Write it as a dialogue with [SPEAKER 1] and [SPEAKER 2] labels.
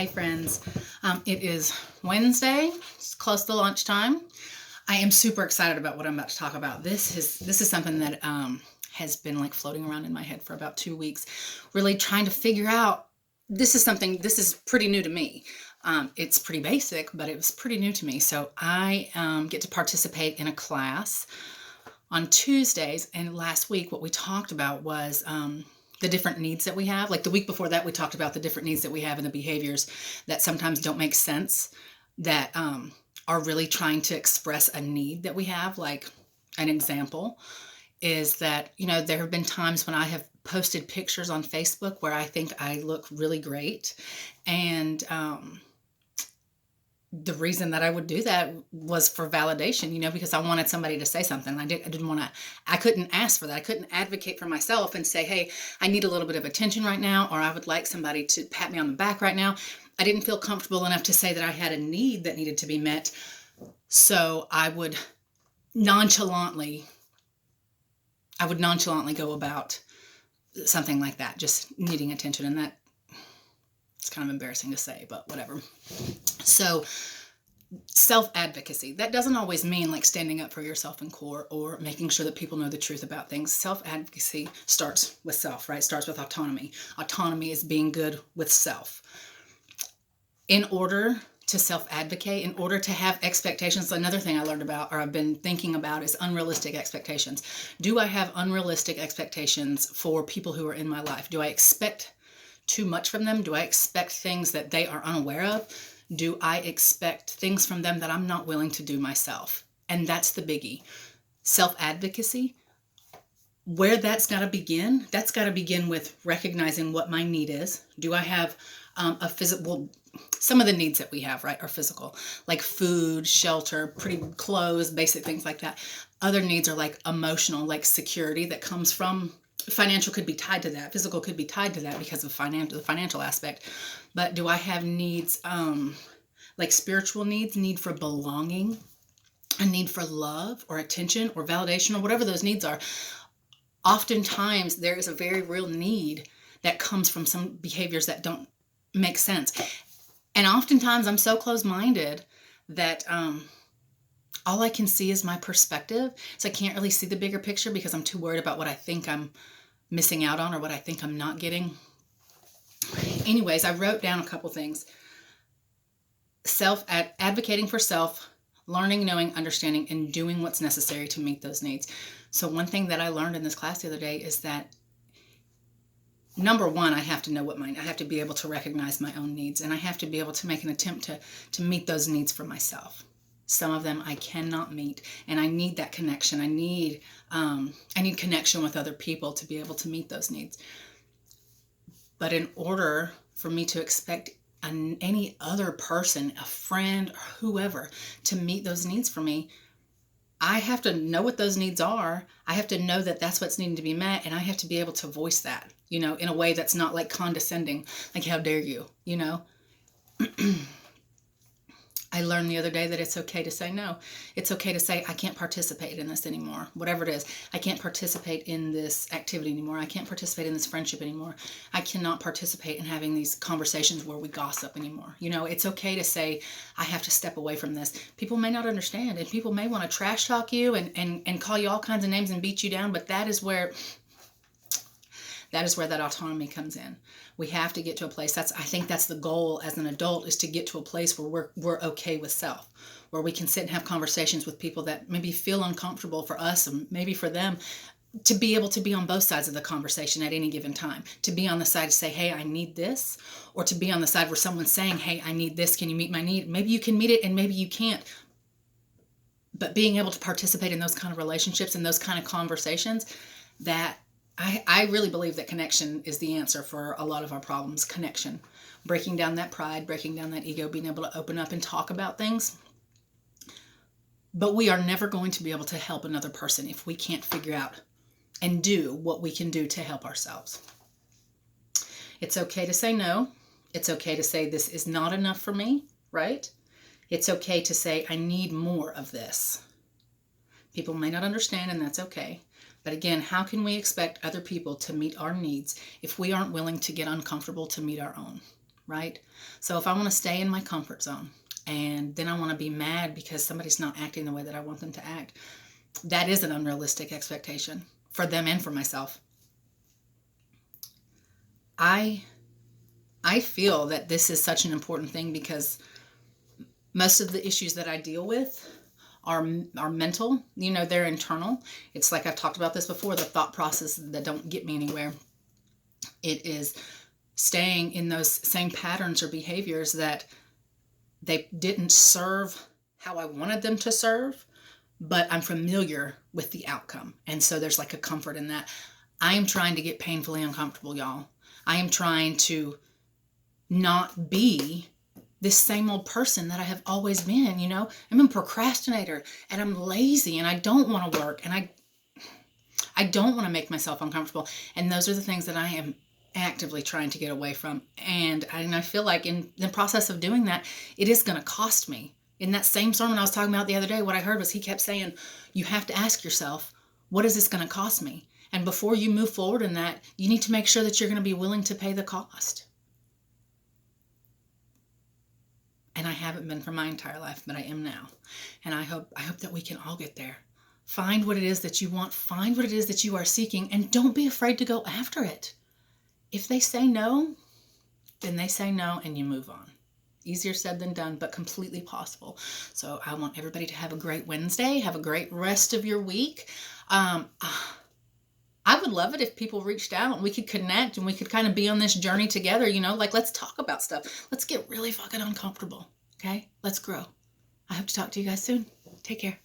[SPEAKER 1] Hey friends, it is Wednesday. It's close to lunchtime. I am super excited about what I'm about to talk about. This is something that has been like floating around in my head for about 2 weeks. Really trying to figure out. This is pretty new to me. It's pretty basic, but it was pretty new to me. So I get to participate in a class on Tuesdays. And last week, what we talked about was the different needs that we have. Like the week before that, we talked about the different needs that we have and the behaviors that sometimes don't make sense, that are really trying to express a need that we have. Like an example is that, there have been times when I have posted pictures on Facebook where I think I look really great. And the reason that I would do that was for validation, because I wanted somebody to say something. I couldn't ask for that. I couldn't advocate for myself and say, hey, I need a little bit of attention right now, or I would like somebody to pat me on the back right now. I didn't feel comfortable enough to say that I had a need that needed to be met. So I would nonchalantly go about something like that, just needing attention. And that, it's kind of embarrassing to say, but whatever. So self-advocacy, that doesn't always mean like standing up for yourself in court or making sure that people know the truth about things. Self-advocacy starts with self, right? Starts with autonomy. Autonomy is being good with self. In order to self-advocate, in order to have expectations, another thing I learned about, or I've been thinking about, is unrealistic expectations. Do I have unrealistic expectations for people who are in my life? Do I expect too much from them? Do I expect things that they are unaware of? Do I expect things from them that I'm not willing to do myself? And that's the biggie. Self-advocacy, where that's got to begin with recognizing what my need is. Do I have a physical, some of the needs that we have, right, are physical, like food, shelter, pretty clothes, basic things like that. Other needs are like emotional, like security that comes from financial, could be tied to that. Physical could be tied to that because of the financial aspect. But do I have needs, like spiritual needs, need for belonging, a need for love or attention or validation or whatever those needs are? Oftentimes there is a very real need that comes from some behaviors that don't make sense. And oftentimes I'm so close-minded that all I can see is my perspective. So I can't really see the bigger picture because I'm too worried about what I think I'm missing out on or what I think I'm not getting. Anyways, I wrote down a couple things. Advocating for self, learning, knowing, understanding, and doing what's necessary to meet those needs. So one thing that I learned in this class the other day is that, number one, I have to know I have to be able to recognize my own needs, and I have to be able to make an attempt to meet those needs for myself. Some of them I cannot meet, and I need that connection. I need connection with other people to be able to meet those needs. But in order for me to expect any other person, a friend or whoever, to meet those needs for me, I have to know what those needs are. I have to know that that's what's needing to be met, and I have to be able to voice that, in a way that's not like condescending, like how dare you, I learned the other day that it's okay to say no. It's okay to say, I can't participate in this anymore. Whatever it is, I can't participate in this activity anymore. I can't participate in this friendship anymore. I cannot participate in having these conversations where we gossip anymore. It's okay to say, I have to step away from this. People may not understand, and people may want to trash talk you and call you all kinds of names and beat you down, but that is where that autonomy comes in. We have to get to a place, I think that's the goal as an adult, is to get to a place where we're okay with self, where we can sit and have conversations with people that maybe feel uncomfortable for us and maybe for them, to be able to be on both sides of the conversation at any given time, to be on the side to say, hey, I need this, or to be on the side where someone's saying, hey, I need this, can you meet my need? Maybe you can meet it and maybe you can't. But being able to participate in those kind of relationships and those kind of conversations, that I really believe that connection is the answer for a lot of our problems. Connection. Breaking down that pride, breaking down that ego, being able to open up and talk about things. But we are never going to be able to help another person if we can't figure out and do what we can do to help ourselves. It's okay to say no. It's okay to say this is not enough for me, right? It's okay to say I need more of this. People may not understand, and that's okay. But again, how can we expect other people to meet our needs if we aren't willing to get uncomfortable to meet our own? right? So if I want to stay in my comfort zone and then I want to be mad because somebody's not acting the way that I want them to act, that is an unrealistic expectation for them and for myself. I feel that this is such an important thing because most of the issues that I deal with are mental. They're internal. It's like I've talked about this before, the thought processes that don't get me anywhere. It is staying in those same patterns or behaviors that they didn't serve how I wanted them to serve, but I'm familiar with the outcome. And so there's like a comfort in that. I am trying to get painfully uncomfortable, y'all. I am trying to not be this same old person that I have always been. I'm a procrastinator and I'm lazy and I don't want to work and I don't want to make myself uncomfortable. And those are the things that I am actively trying to get away from. And I feel like in the process of doing that, it is going to cost me. In that same sermon I was talking about the other day, what I heard was he kept saying, you have to ask yourself, what is this going to cost me? And before you move forward in that, you need to make sure that you're going to be willing to pay the cost. And I haven't been for my entire life, but I am now. And I hope that we can all get there. Find what it is that you want. Find what it is that you are seeking. And don't be afraid to go after it. If they say no, then they say no and you move on. Easier said than done, but completely possible. So I want everybody to have a great Wednesday. Have a great rest of your week. I would love it if people reached out and we could connect and we could kind of be on this journey together, let's talk about stuff. Let's get really fucking uncomfortable. Okay? Let's grow. I hope to talk to you guys soon. Take care.